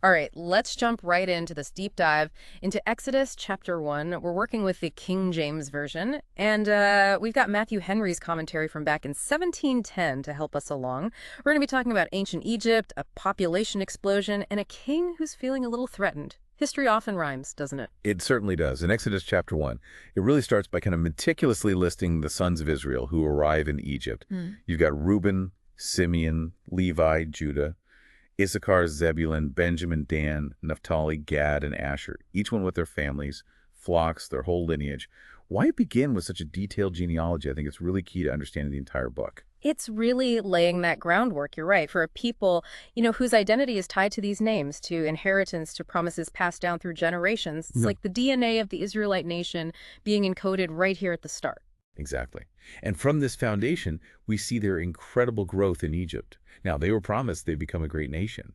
All right, let's jump right into this deep dive into Exodus chapter 1. We're working with the King James Version, and we've got Matthew Henry's commentary from back in 1710 to help us along. We're going to be talking about ancient Egypt, a population explosion, and a king who's feeling a little threatened. History often rhymes, doesn't it? It certainly does. In Exodus chapter 1, it really starts by kind of meticulously listing the sons of Israel who arrive in Egypt. Hmm. You've got Reuben, Simeon, Levi, Judah, Issachar, Zebulun, Benjamin, Dan, Naphtali, Gad, and Asher, each one with their families, flocks, their whole lineage. Why begin with such a detailed genealogy? I think it's really key to understanding the entire book. It's really laying that groundwork, you're right, for a people, whose identity is tied to these names, to inheritance, to promises passed down through generations. It's Yeah. like the DNA of the Israelite nation being encoded right here at the start. Exactly. And from this foundation, we see their incredible growth in Egypt. Now, they were promised they'd become a great nation.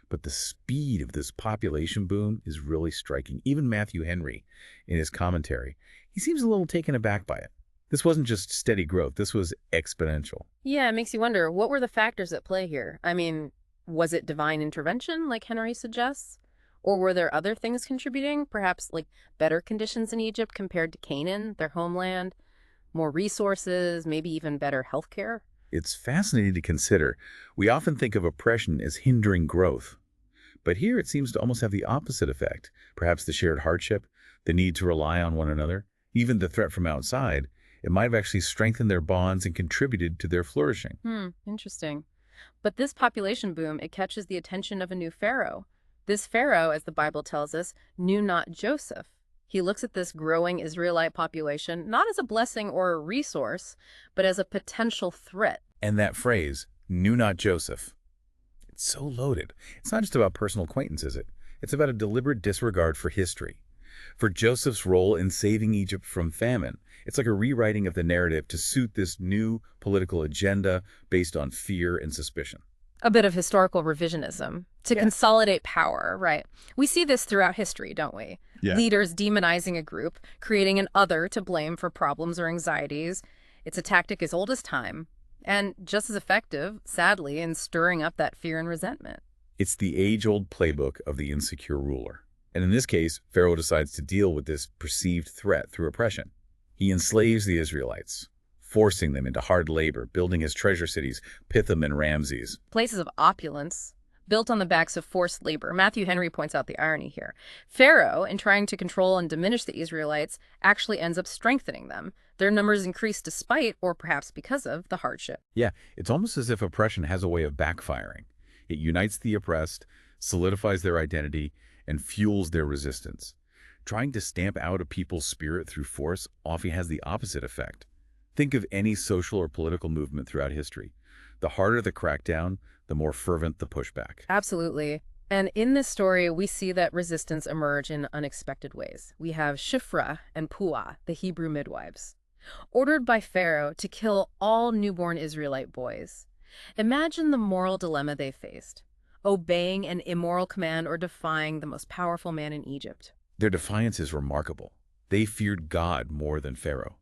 But the speed of this population boom is really striking. Even Matthew Henry, in his commentary, he seems a little taken aback by it. This wasn't just steady growth, this was exponential. Yeah, it makes you wonder, what were the factors at play here? I mean, was it divine intervention, like Henry suggests? Or were there other things contributing? Perhaps like better conditions in Egypt compared to Canaan, their homeland, more resources, maybe even better healthcare? It's fascinating to consider. We often think of oppression as hindering growth. But here it seems to almost have the opposite effect. Perhaps the shared hardship, the need to rely on one another, even the threat from outside, it might have actually strengthened their bonds and contributed to their flourishing. Interesting. But this population boom, it catches the attention of a new pharaoh. This pharaoh, as the Bible tells us, knew not Joseph. He looks at this growing Israelite population not as a blessing or a resource, but as a potential threat. And that phrase, knew not Joseph, it's so loaded. It's not just about personal acquaintance, is it? It's about a deliberate disregard for history, for Joseph's role in saving Egypt from famine. It's like a rewriting of the narrative to suit this new political agenda based on fear and suspicion. A bit of historical revisionism to Yeah. consolidate power, right? We see this throughout history, don't we? Yeah. Leaders demonizing a group, creating an other to blame for problems or anxieties. It's a tactic as old as time, and just as effective, sadly, in stirring up that fear and resentment. It's the age-old playbook of the insecure ruler. And in this case, Pharaoh decides to deal with this perceived threat through oppression. He enslaves the Israelites, forcing them into hard labor, building his treasure cities, Pithom and Ramses. Places of opulence, built on the backs of forced labor. Matthew Henry points out the irony here. Pharaoh, in trying to control and diminish the Israelites, actually ends up strengthening them. Their numbers increase despite, or perhaps because of, the hardship. Yeah, it's almost as if oppression has a way of backfiring. It unites the oppressed, solidifies their identity, and fuels their resistance. Trying to stamp out a people's spirit through force often has the opposite effect. Think of any social or political movement throughout history. The harder the crackdown, the more fervent the pushback. Absolutely. And in this story, we see that resistance emerge in unexpected ways. We have Shifra and Puah, the Hebrew midwives, ordered by Pharaoh to kill all newborn Israelite boys. Imagine the moral dilemma they faced, obeying an immoral command or defying the most powerful man in Egypt. Their defiance is remarkable. They feared God more than Pharaoh,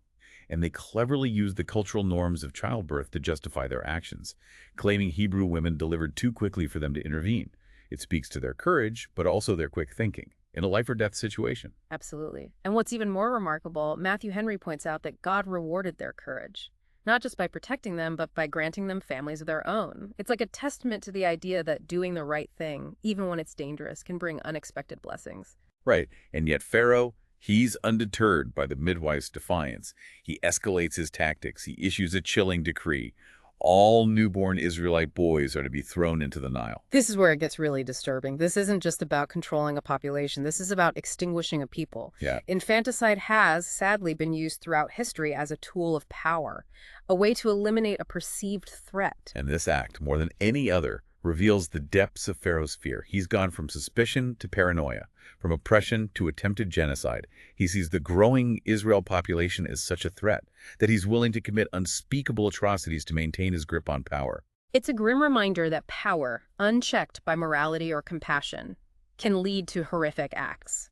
and they cleverly used the cultural norms of childbirth to justify their actions, claiming Hebrew women delivered too quickly for them to intervene. It speaks to their courage, but also their quick thinking in a life or death situation. Absolutely. And what's even more remarkable, Matthew Henry points out that God rewarded their courage, not just by protecting them, but by granting them families of their own. It's like a testament to the idea that doing the right thing, even when it's dangerous, can bring unexpected blessings. Right, and yet Pharaoh, he's undeterred by the midwife's defiance. He escalates his tactics. He issues a chilling decree. All newborn Israelite boys are to be thrown into the Nile. This is where it gets really disturbing. This isn't just about controlling a population. This is about extinguishing a people. Yeah. Infanticide has, sadly, been used throughout history as a tool of power, a way to eliminate a perceived threat. And this act, more than any other, reveals the depths of Pharaoh's fear. He's gone from suspicion to paranoia, from oppression to attempted genocide. He sees the growing Israel population as such a threat that he's willing to commit unspeakable atrocities to maintain his grip on power. It's a grim reminder that power, unchecked by morality or compassion, can lead to horrific acts.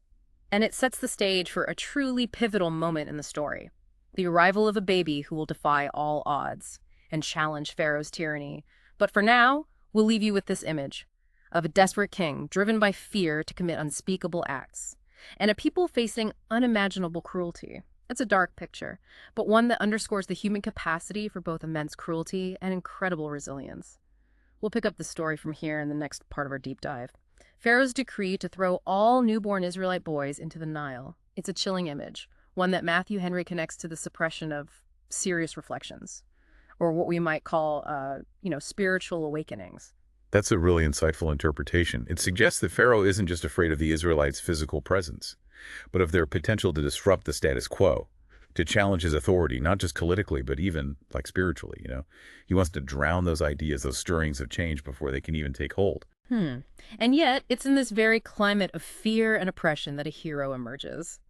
And it sets the stage for a truly pivotal moment in the story, the arrival of a baby who will defy all odds and challenge Pharaoh's tyranny. But for now, we'll leave you with this image. of a desperate king driven by fear to commit unspeakable acts, and a people facing unimaginable cruelty. It's a dark picture, but one that underscores the human capacity for both immense cruelty and incredible resilience. We'll pick up the story from here in the next part of our deep dive. Pharaoh's decree to throw all newborn Israelite boys into the Nile. It's a chilling image, one that Matthew Henry connects to the suppression of serious reflections, or what we might call, spiritual awakenings. That's a really insightful interpretation. It suggests that Pharaoh isn't just afraid of the Israelites' physical presence, but of their potential to disrupt the status quo, to challenge his authority, not just politically, but even like spiritually. He wants to drown those ideas, those stirrings of change before they can even take hold. And yet, it's in this very climate of fear and oppression that a hero emerges.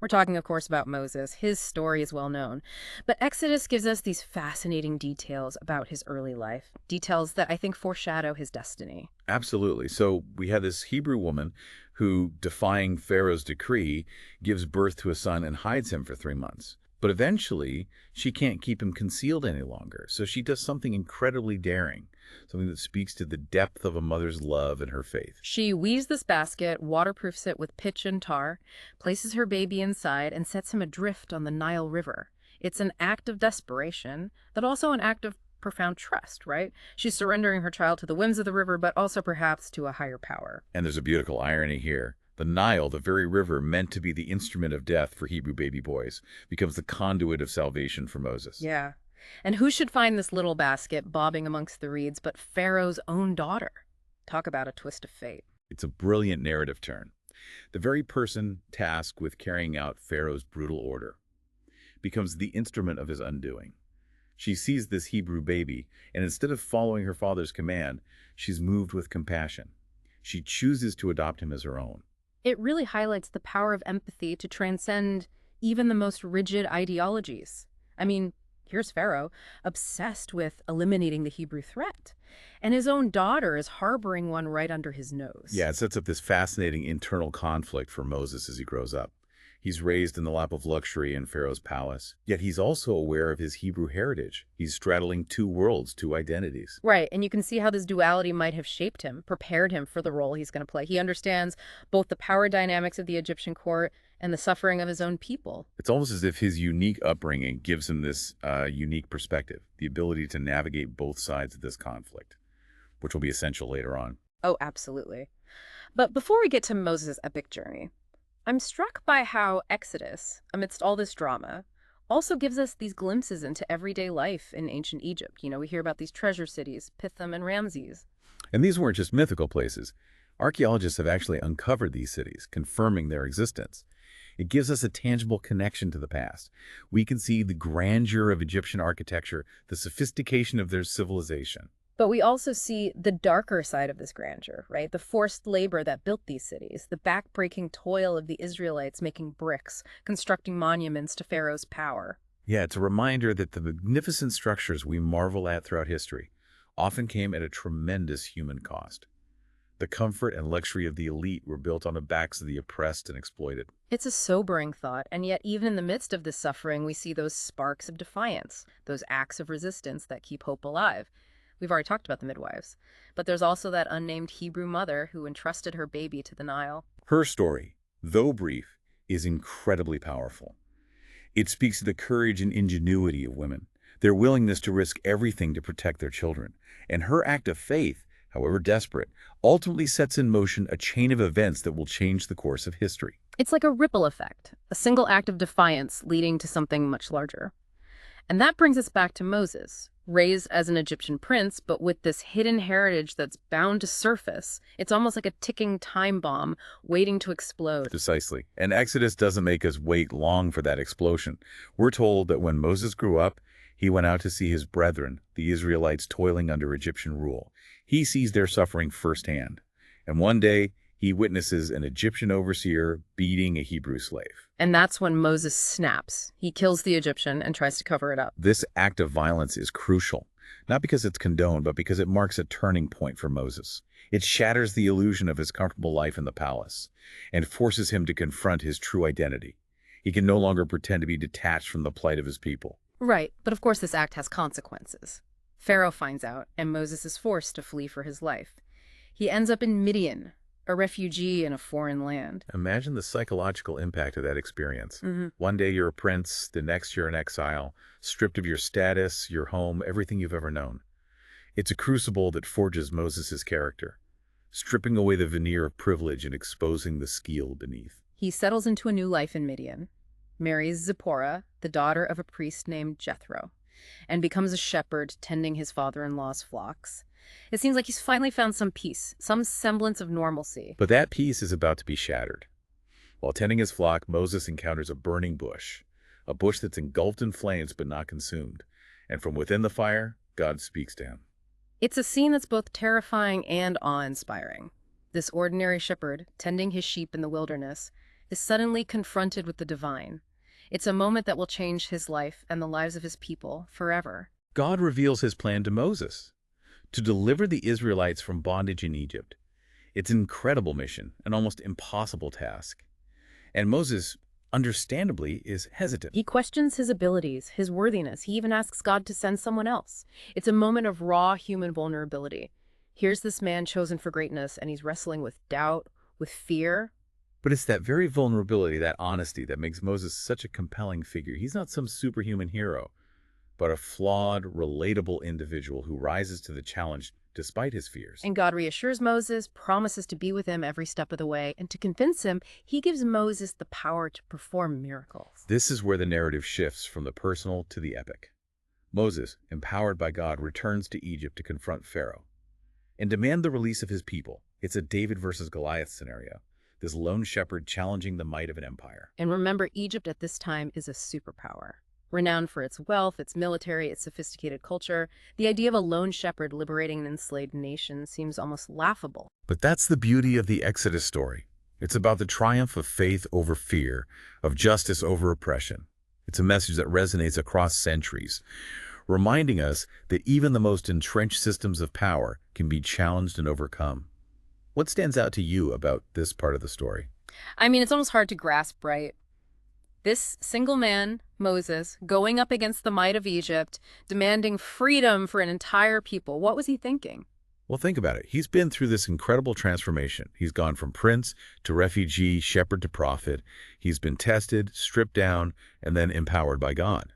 We're talking, of course, about Moses. His story is well known. But Exodus gives us these fascinating details about his early life, details that I think foreshadow his destiny. Absolutely. So we have this Hebrew woman who, defying Pharaoh's decree, gives birth to a son and hides him for 3 months. But eventually, she can't keep him concealed any longer. So she does something incredibly daring, something that speaks to the depth of a mother's love and her faith. She weaves this basket, waterproofs it with pitch and tar, places her baby inside, and sets him adrift on the Nile River. It's an act of desperation, but also an act of profound trust, right? She's surrendering her child to the whims of the river, but also perhaps to a higher power. And there's a beautiful irony here. The Nile, the very river meant to be the instrument of death for Hebrew baby boys, becomes the conduit of salvation for Moses. Yeah. And who should find this little basket bobbing amongst the reeds but Pharaoh's own daughter? Talk about a twist of fate. It's a brilliant narrative turn. The very person tasked with carrying out Pharaoh's brutal order becomes the instrument of his undoing. She sees this Hebrew baby, and instead of following her father's command, she's moved with compassion. She chooses to adopt him as her own. It really highlights the power of empathy to transcend even the most rigid ideologies. I mean, here's Pharaoh, obsessed with eliminating the Hebrew threat, and his own daughter is harboring one right under his nose. Yeah, it sets up this fascinating internal conflict for Moses as he grows up. He's raised in the lap of luxury in Pharaoh's palace, yet he's also aware of his Hebrew heritage. He's straddling two worlds, two identities. Right, and you can see how this duality might have shaped him, prepared him for the role he's going to play. He understands both the power dynamics of the Egyptian court and the suffering of his own people. It's almost as if his unique upbringing gives him this unique perspective, the ability to navigate both sides of this conflict, which will be essential later on. Oh, absolutely. But before we get to Moses' epic journey, I'm struck by how Exodus, amidst all this drama, also gives us these glimpses into everyday life in ancient Egypt. We hear about these treasure cities, Pithom and Ramses. And these weren't just mythical places. Archaeologists have actually uncovered these cities, confirming their existence. It gives us a tangible connection to the past. We can see the grandeur of Egyptian architecture, the sophistication of their civilization. But we also see the darker side of this grandeur, right? The forced labor that built these cities, the backbreaking toil of the Israelites making bricks, constructing monuments to Pharaoh's power. Yeah, it's a reminder that the magnificent structures we marvel at throughout history often came at a tremendous human cost. The comfort and luxury of the elite were built on the backs of the oppressed and exploited. It's a sobering thought, and yet even in the midst of this suffering, we see those sparks of defiance, those acts of resistance that keep hope alive. We've already talked about the midwives, but there's also that unnamed Hebrew mother who entrusted her baby to the Nile. Her story, though brief, is incredibly powerful. It speaks to the courage and ingenuity of women, their willingness to risk everything to protect their children. And her act of faith, however desperate, ultimately sets in motion a chain of events that will change the course of history. It's like a ripple effect, a single act of defiance leading to something much larger. And that brings us back to Moses, raised as an Egyptian prince, but with this hidden heritage that's bound to surface. It's almost like a ticking time bomb waiting to explode. Precisely. And Exodus doesn't make us wait long for that explosion. We're told that when Moses grew up, he went out to see his brethren, the Israelites, toiling under Egyptian rule. He sees their suffering firsthand. And one day, he witnesses an Egyptian overseer beating a Hebrew slave. And that's when Moses snaps. He kills the Egyptian and tries to cover it up. This act of violence is crucial, not because it's condoned, but because it marks a turning point for Moses. It shatters the illusion of his comfortable life in the palace and forces him to confront his true identity. He can no longer pretend to be detached from the plight of his people. Right, but of course this act has consequences. Pharaoh finds out, and Moses is forced to flee for his life. He ends up in Midian, a refugee in a foreign land. Imagine the psychological impact of that experience. One day you're a prince, the next you're in exile, stripped of your status, your home, everything you've ever known. It's a crucible that forges Moses' character, stripping away the veneer of privilege and exposing the skeel beneath. He settles into a new life in Midian, marries Zipporah, the daughter of a priest named Jethro, and becomes a shepherd tending his father-in-law's flocks. It seems like he's finally found some peace, some semblance of normalcy. But that peace is about to be shattered. While tending his flock, Moses encounters a bush that's engulfed in flames but not consumed. And from within the fire, God speaks to him. It's a scene that's both terrifying and awe-inspiring. This ordinary shepherd, tending his sheep in the wilderness, is suddenly confronted with the divine. It's a moment that will change his life and the lives of his people forever. God reveals his plan to Moses to deliver the Israelites from bondage in Egypt. It's an incredible mission, an almost impossible task. And Moses, understandably, is hesitant. He questions his abilities, his worthiness. He even asks God to send someone else. It's a moment of raw human vulnerability. Here's this man chosen for greatness, and he's wrestling with doubt, with fear. But it's that very vulnerability, that honesty, that makes Moses such a compelling figure. He's not some superhuman hero, but a flawed, relatable individual who rises to the challenge despite his fears. And God reassures Moses, promises to be with him every step of the way, and to convince him, he gives Moses the power to perform miracles. This is where the narrative shifts from the personal to the epic. Moses, empowered by God, returns to Egypt to confront Pharaoh and demand the release of his people. It's a David versus Goliath scenario, this lone shepherd challenging the might of an empire. And remember, Egypt at this time is a superpower. Renowned for its wealth, its military, its sophisticated culture, the idea of a lone shepherd liberating an enslaved nation seems almost laughable. But that's the beauty of the Exodus story. It's about the triumph of faith over fear, of justice over oppression. It's a message that resonates across centuries, reminding us that even the most entrenched systems of power can be challenged and overcome. What stands out to you about this part of the story? I mean, it's almost hard to grasp, right? This single man, Moses, going up against the might of Egypt, demanding freedom for an entire people. What was he thinking? Well, think about it. He's been through this incredible transformation. He's gone from prince to refugee, shepherd to prophet. He's been tested, stripped down, and then empowered by God.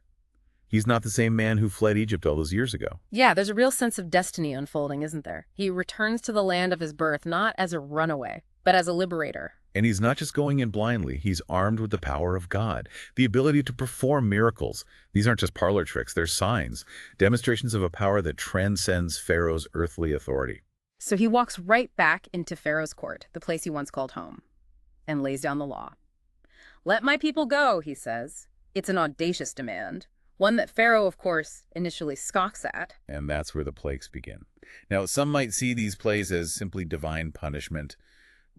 He's not the same man who fled Egypt all those years ago. Yeah, there's a real sense of destiny unfolding, isn't there? He returns to the land of his birth not as a runaway, but as a liberator. And he's not just going in blindly. He's armed with the power of God, the ability to perform miracles. These aren't just parlor tricks. They're signs, demonstrations of a power that transcends Pharaoh's earthly authority. So he walks right back into Pharaoh's court, the place he once called home, and lays down the law. "Let my people go," he says. It's an audacious demand, one that Pharaoh, of course, initially scoffs at. And that's where the plagues begin. Now, some might see these plagues as simply divine punishment,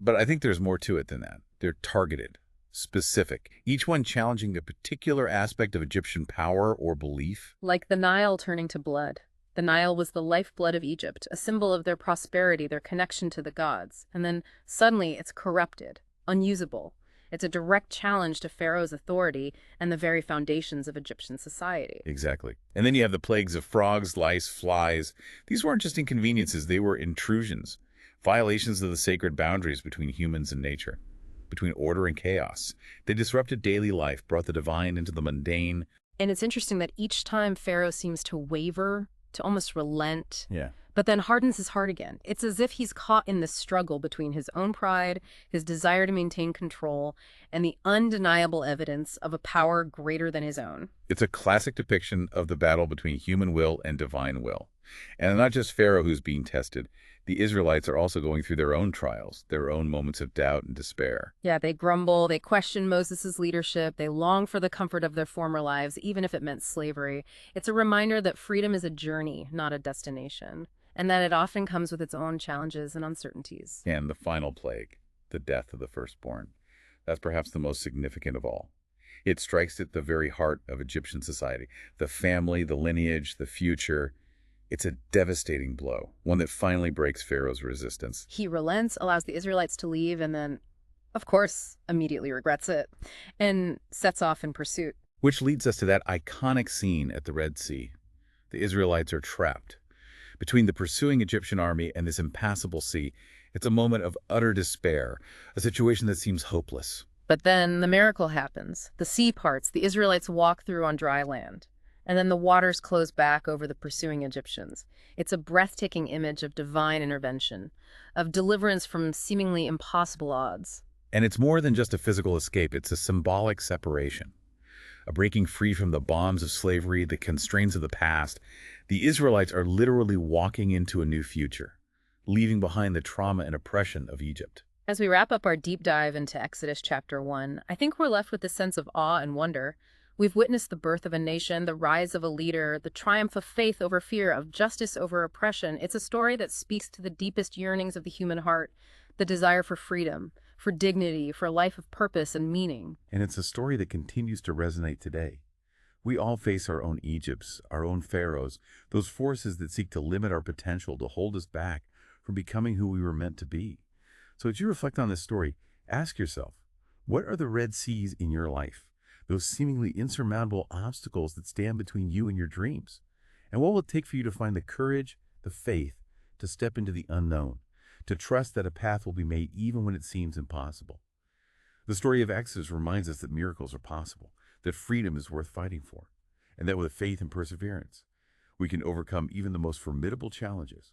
but I think there's more to it than that. They're targeted, specific, each one challenging a particular aspect of Egyptian power or belief. Like the Nile turning to blood. The Nile was the lifeblood of Egypt, a symbol of their prosperity, their connection to the gods. And then suddenly it's corrupted, unusable. It's a direct challenge to Pharaoh's authority and the very foundations of Egyptian society. Exactly. And then you have the plagues of frogs, lice, flies. These weren't just inconveniences, they were intrusions. Violations of the sacred boundaries between humans and nature, between order and chaos. They disrupted daily life, brought the divine into the mundane. And it's interesting that each time Pharaoh seems to waver, to almost relent, Yeah. but then hardens his heart again. It's as if he's caught in this struggle between his own pride, his desire to maintain control, and the undeniable evidence of a power greater than his own. It's a classic depiction of the battle between human will and divine will. And not just Pharaoh who's being tested. The Israelites are also going through their own trials, their own moments of doubt and despair. Yeah, they grumble, they question Moses' leadership, they long for the comfort of their former lives, even if it meant slavery. It's a reminder that freedom is a journey, not a destination, and that it often comes with its own challenges and uncertainties. And the final plague, the death of the firstborn. That's perhaps the most significant of all. It strikes at the very heart of Egyptian society, the family, the lineage, the future. It's a devastating blow, one that finally breaks Pharaoh's resistance. He relents, allows the Israelites to leave, and then, of course, immediately regrets it, and sets off in pursuit. Which leads us to that iconic scene at the Red Sea. The Israelites are trapped. Between the pursuing Egyptian army and this impassable sea, it's a moment of utter despair, a situation that seems hopeless. But then the miracle happens. The sea parts, the Israelites walk through on dry land, and then the waters close back over the pursuing Egyptians. It's a breathtaking image of divine intervention, of deliverance from seemingly impossible odds. And it's more than just a physical escape, it's a symbolic separation, a breaking free from the bonds of slavery, the constraints of the past. The Israelites are literally walking into a new future, leaving behind the trauma and oppression of Egypt. As we wrap up our deep dive into Exodus chapter 1, I think we're left with a sense of awe and wonder. We've witnessed the birth of a nation, the rise of a leader, the triumph of faith over fear, of justice over oppression. It's a story that speaks to the deepest yearnings of the human heart, the desire for freedom, for dignity, for a life of purpose and meaning. And it's a story that continues to resonate today. We all face our own Egypts, our own pharaohs, those forces that seek to limit our potential, to hold us back from becoming who we were meant to be. So as you reflect on this story, ask yourself, what are the red seas in your life? Those seemingly insurmountable obstacles that stand between you and your dreams? And what will it take for you to find the courage, the faith, to step into the unknown, to trust that a path will be made even when it seems impossible? The story of Exodus reminds us that miracles are possible, that freedom is worth fighting for, and that with faith and perseverance, we can overcome even the most formidable challenges.